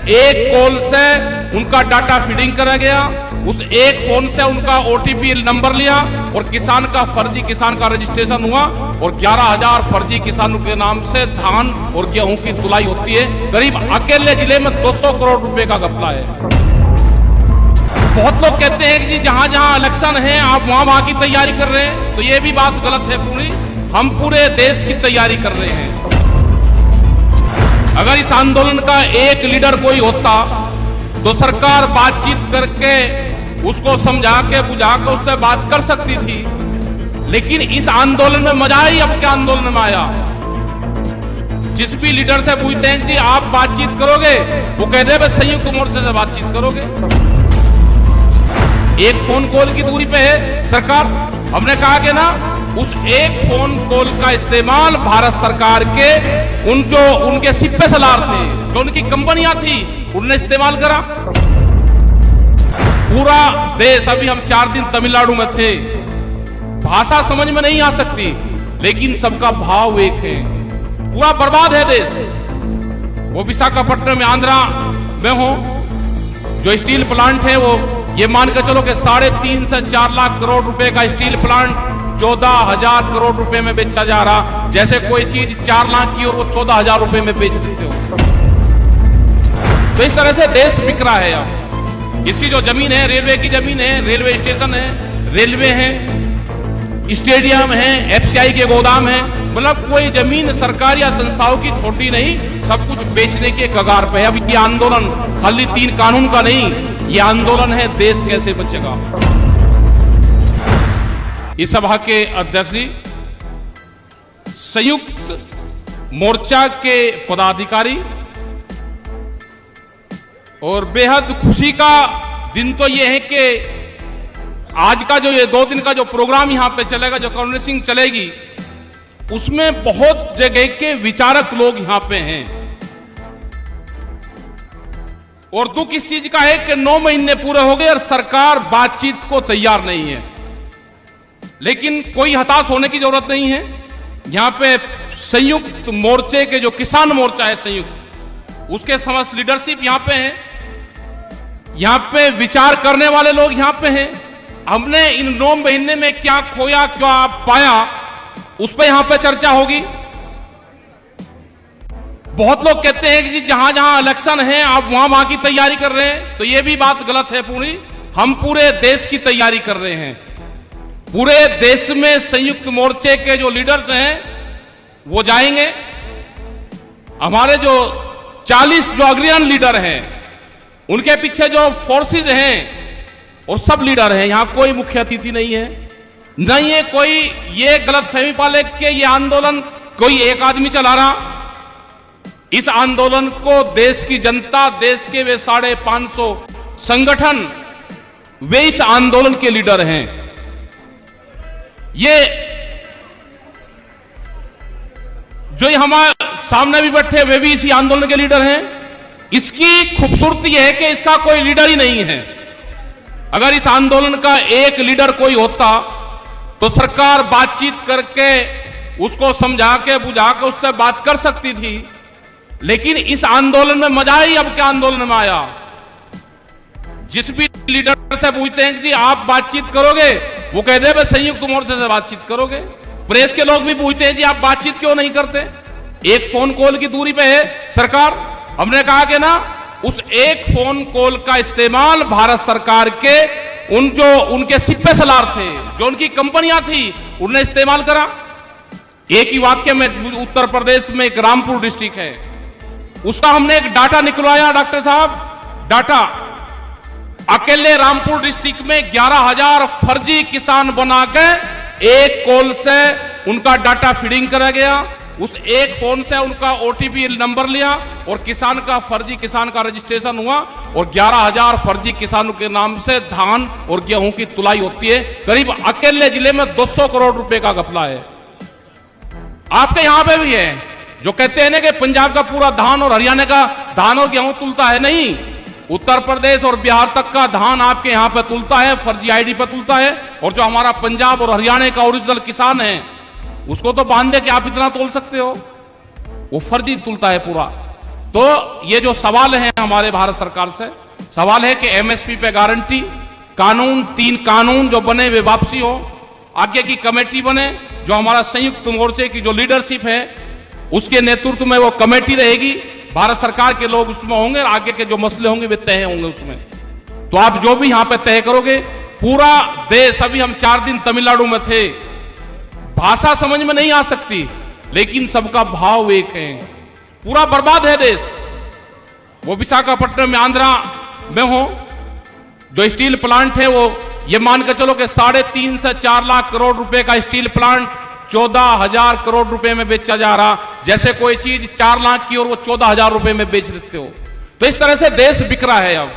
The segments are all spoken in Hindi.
एक कॉल से उनका डाटा फीडिंग करा गया, उस एक फोन से उनका ओटीपी नंबर लिया और किसान का फर्जी किसान का रजिस्ट्रेशन हुआ और 11,000 फर्जी किसानों के नाम से धान और गेहूं की तुलाई होती है। करीब अकेले जिले में 200 करोड़ रुपए का घपला है। बहुत लोग कहते हैं कि जी जहां जहां इलेक्शन है आप वहां की तैयारी कर रहे हैं, तो ये भी बात गलत है पूरी। हम पूरे देश की तैयारी कर रहे हैं। अगर इस आंदोलन का एक लीडर कोई होता तो सरकार बातचीत करके उसको समझा के बुझा के उससे बात कर सकती थी, लेकिन इस आंदोलन में मजा ही अब के आंदोलन में आया। जिस भी लीडर से पूछते हैं कि आप बातचीत करोगे, वो कहते हैं संयुक्त मोर्चे से बातचीत करोगे। एक फोन कॉल की दूरी पे है सरकार। हमने कहा कि ना उस एक फोन कॉल का इस्तेमाल भारत सरकार के उनके सिपे सलार थे, जो उनकी कंपनियां थी, उन्होंने इस्तेमाल करा। पूरा देश, अभी हम 4 दिन तमिलनाडु में थे, भाषा समझ में नहीं आ सकती, लेकिन सबका भाव एक है। पूरा बर्बाद है देश। वो विशाखापट्टनम में आंध्रा में हो, जो स्टील प्लांट है वो ये मान के चलो कि 3.5 से 4 लाख करोड़ रुपए का स्टील प्लांट 14,000 करोड़ रुपए में बेचा जा रहा। जैसे कोई चीज 4 लाख की और वो 14,000 रुपए में बेच देते हो। तो इस तरह से देश बिक रहा है। अब इसकी जो जमीन है, रेलवे की जमीन है, रेलवे स्टेशन है, रेलवे है, स्टेडियम है, एफसीआई के गोदाम है, मतलब कोई जमीन सरकार या संस्थाओं की छोटी नहीं, सब कुछ बेचने के कगार पे है। अब ये आंदोलन खाली 3 कानून का नहीं, ये आंदोलन है देश कैसे बचेगा। इस सभा के अध्यक्ष जी, संयुक्त मोर्चा के पदाधिकारी, और बेहद खुशी का दिन तो यह है कि आज का जो ये 2 दिन का जो प्रोग्राम यहां पे चलेगा, जो कन्वेंसिंग चलेगी, उसमें बहुत जगह के विचारक लोग यहां पे हैं। और दुख इस चीज का है कि 9 महीने पूरे हो गए और सरकार बातचीत को तैयार नहीं है। लेकिन कोई हताश होने की जरूरत नहीं है। यहां पे संयुक्त मोर्चे के जो किसान मोर्चा है संयुक्त, उसके समस्त लीडरशिप यहां पे है। यहां पे विचार करने वाले लोग यहां पे हैं। हमने इन 9 महीने में क्या खोया, क्या पाया, उस पर यहां पे चर्चा होगी। बहुत लोग कहते हैं कि जी जहां जहां इलेक्शन है आप वहां की तैयारी कर रहे हैं, तो यह भी बात गलत है पूरी। हम पूरे देश की तैयारी कर रहे हैं। पूरे देश में संयुक्त मोर्चे के जो लीडर्स हैं वो जाएंगे। हमारे जो 40 जो अग्रणी लीडर हैं, उनके पीछे जो फोर्सेस हैं और सब लीडर हैं। यहां कोई मुख्य अतिथि नहीं है, नहीं है कोई ये गलतफहमी पाले कि ये आंदोलन कोई एक आदमी चला रहा। इस आंदोलन को देश की जनता, देश के वे 550 संगठन, वे इस आंदोलन के लीडर हैं। ये जो हमारे सामने भी बैठे, वे भी इसी आंदोलन के लीडर हैं। इसकी खूबसूरती है कि इसका कोई लीडर ही नहीं है। अगर इस आंदोलन का एक लीडर कोई होता तो सरकार बातचीत करके उसको समझा के बुझा के उससे बात कर सकती थी, लेकिन इस आंदोलन में मजा ही अब के आंदोलन में आया। जिस भी लीडर से पूछते हैं कि आप बातचीत करोगे, वो कहते हैं संयुक्त मोर्चे से बातचीत करोगे। प्रेस के लोग भी पूछते हैं जी आप बातचीत क्यों नहीं करते। एक फोन कॉल की दूरी पे है सरकार। हमने कहा कि ना उस एक फोन कॉल का इस्तेमाल भारत सरकार के उनके सिपे सलार थे, जो उनकी कंपनियां थी, उन्होंने इस्तेमाल करा। एक ही वाक्य में उत्तर प्रदेश में एक रामपुर डिस्ट्रिक्ट है, उसका हमने एक डाटा निकलवाया डॉक्टर साहब। डाटा अकेले रामपुर डिस्ट्रिक्ट में 11,000 फर्जी किसान बना के एक कॉल से उनका डाटा फीडिंग करा गया। उस एक फोन से उनका ओटीपी नंबर लिया और किसान का फर्जी किसान का रजिस्ट्रेशन हुआ और 11,000 फर्जी किसानों के नाम से धान और गेहूं की तुलाई होती है। करीब अकेले जिले में 200 करोड़ रुपए का घपला है। आपके यहां पे भी है जो कहते हैं ना कि पंजाब का पूरा धान और हरियाणा का धान और गेहूं तुलता है। नहीं, उत्तर प्रदेश और बिहार तक का धान आपके यहां पे तुलता है, फर्जी आईडी पे तुलता है। और जो हमारा पंजाब और हरियाणा का ओरिजिनल किसान है, उसको तो बांध दे कि आप इतना तोल सकते हो, वो फर्जी तुलता है पूरा। तो ये जो सवाल है हमारे भारत सरकार से, सवाल है कि एमएसपी पे गारंटी, कानून, 3 कानून जो बने वे वापसी हो, आगे की कमेटी बने, जो हमारा संयुक्त मोर्चे की जो लीडरशिप है उसके नेतृत्व में वो कमेटी रहेगी, भारत सरकार के लोग उसमें होंगे और आगे के जो मसले होंगे वे तय होंगे उसमें। तो आप जो भी यहां पे तय करोगे, पूरा देश, अभी हम 4 दिन तमिलनाडु में थे, भाषा समझ में नहीं आ सकती लेकिन सबका भाव एक है, पूरा बर्बाद है देश। वो विशाखापट्टनम में, आंध्रा में हो, जो स्टील प्लांट है वो ये मान के चलो कि 3.5 से 4 लाख करोड़ रुपए का स्टील प्लांट 14,000 करोड़ रुपए में बेचा जा रहा, जैसे कोई चीज 4 लाख की और वो 14,000 रुपए में बेच देते हो। तो इस तरह से देश बिक रहा है। अब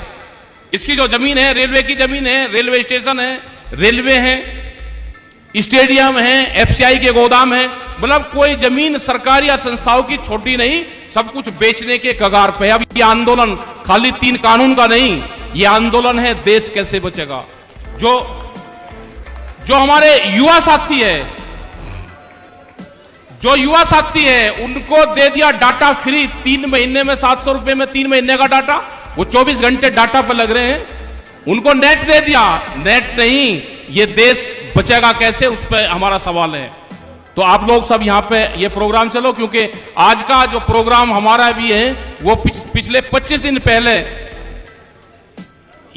इसकी जो जमीन है, रेलवे की जमीन है, रेलवे स्टेशन है, रेलवे है, स्टेडियम है, एफसीआई के गोदाम है, मतलब कोई जमीन सरकारी या संस्थाओं की छोटी नहीं, सब कुछ बेचने के कगार पे। अब ये आंदोलन खाली 3 कानून का नहीं, ये आंदोलन है देश कैसे बचेगा। जो हमारे युवा साथी है, जो युवा साथी है उनको दे दिया डाटा फ्री, 3 महीने में 700 रुपए में 3 महीने का डाटा, वो 24 घंटे डाटा पर लग रहे हैं, उनको नेट दे दिया। नेट नहीं, ये देश बचेगा कैसे, उस पर हमारा सवाल है। तो आप लोग सब यहां पे ये प्रोग्राम चलो, क्योंकि आज का जो प्रोग्राम हमारा भी है वो पिछले 25 दिन पहले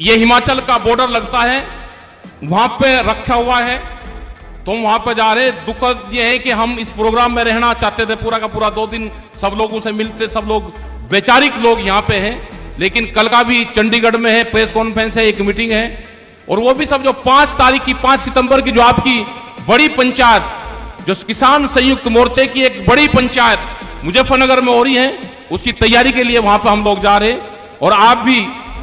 ये हिमाचल का बॉर्डर लगता है, वहां पे रखा हुआ है, तो वहां पे जा रहे। दुखद ये है कि हम इस प्रोग्राम में रहना चाहते थे, पूरा का पूरा 2 दिन सब लोगों से मिलते, सब लोग वैचारिक लोग यहां पे हैं, लेकिन कल का भी चंडीगढ़ में है, प्रेस कॉन्फ्रेंस है, एक मीटिंग है, और वो भी सब जो 5 तारीख की, 5 सितंबर की जो आपकी बड़ी पंचायत, जो किसान संयुक्त मोर्चे की एक बड़ी पंचायत मुजफ्फरनगर में हो रही है, उसकी तैयारी के लिए वहां पर हम लोग जा रहे। और आप भी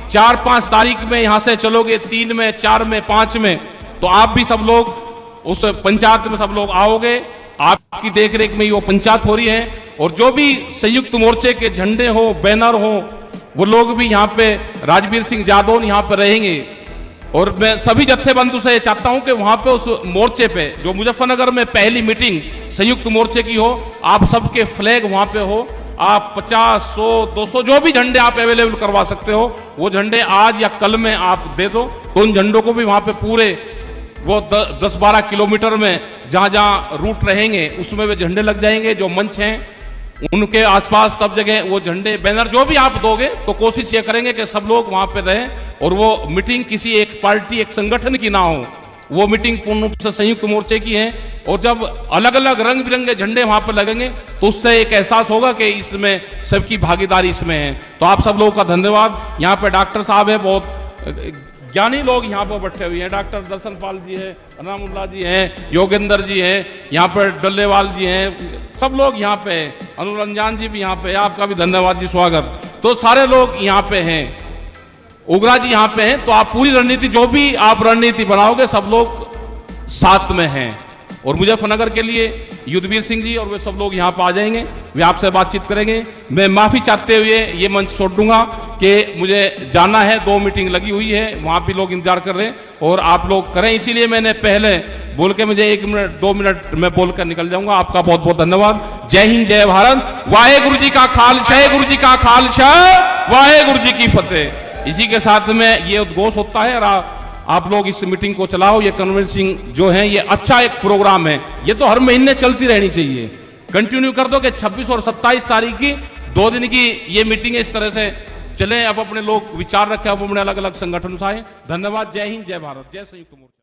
4-5 तारीख में यहां से चलोगे, 3 में, 4 में, 5 में, तो आप भी सब लोग उस पंचायत में सब लोग आओगे। आपकी देखरेख में ही वो पंचायत हो रही है, और जो भी संयुक्त मोर्चे के झंडे हो, बैनर हो, वो लोग भी यहाँ पे, राजवीर सिंह जादौन यहाँ पे रहेंगे। और मैं सभी जत्थेबंधु से चाहता हूं कि वहां पे उस मोर्चे पे, जो मुजफ्फरनगर में पहली मीटिंग संयुक्त मोर्चे की हो, आप सबके फ्लैग वहां पे हो। आप 50, 100, 200 जो भी झंडे आप अवेलेबल करवा सकते हो, वो झंडे आज या कल में आप दे दो, तो उन झंडों को भी वहां पे पूरे वो 10-12 किलोमीटर में जहां जहां रूट रहेंगे उसमें वे झंडे लग जाएंगे। जो मंच हैं उनके आसपास सब जगह वो झंडे, बैनर जो भी आप दोगे, तो कोशिश ये करेंगे कि सब लोग वहां पे रहें, और वो मीटिंग किसी एक पार्टी, एक संगठन की ना हो, वो मीटिंग पूर्ण रूप से संयुक्त मोर्चे की है। और जब अलग अलग रंग बिरंगे झंडे वहां पर लगेंगे तो उससे एक एहसास होगा कि इसमें सबकी भागीदारी इसमें है। तो आप सब लोगों का धन्यवाद। यहाँ पे डॉक्टर साहब है, बहुत ज्ञानी लोग यहाँ पर बैठे हुए हैं, डॉक्टर दर्शनपाल जी है, अनामुल्ला जी हैं, योगेंद्र जी हैं, यहाँ पर डल्लेवाल जी हैं, सब लोग यहाँ पे हैं, अनुरंजन जी भी यहाँ पे, आपका भी धन्यवाद जी, स्वागत। तो सारे लोग यहाँ पे हैं, उग्रा जी यहाँ पे हैं। तो आप पूरी रणनीति, जो भी आप रणनीति बनाओगे, सब लोग साथ में हैं। और मुजफ्फरनगर के लिए युद्धवीर सिंह जी और वे सब लोग यहाँ पर आ जाएंगे, वे आपसे बातचीत करेंगे। मैं माफी चाहते हुए ये मंच छोड़ दूंगा कि मुझे जाना है, 2 मीटिंग लगी हुई है, वहां भी लोग इंतजार कर रहे हैं, और आप लोग करें, इसीलिए मैंने पहले बोल के, मुझे 1 मिनट 2 मिनट में बोलकर निकल जाऊंगा। आपका बहुत बहुत धन्यवाद। जय हिंद, जय भारत, वाहेगुरु जी का खालसा, गुरु जी का खालसा, वाहेगुरु जी की फतेह। इसी के साथ में ये उद्घोष होता है, और आप लोग इस मीटिंग को चलाओ। ये कन्वेंसिंग जो है, ये अच्छा एक प्रोग्राम है, ये तो हर महीने चलती रहनी चाहिए। कंटिन्यू कर दो कि 26 और 27 तारीख की 2 दिन की ये मीटिंग इस तरह से चले। अब अपने लोग विचार रखें, अब अपने अलग अलग संगठन से आए। धन्यवाद। जय हिंद, जय भारत, जय संयुक्त मोर्चा।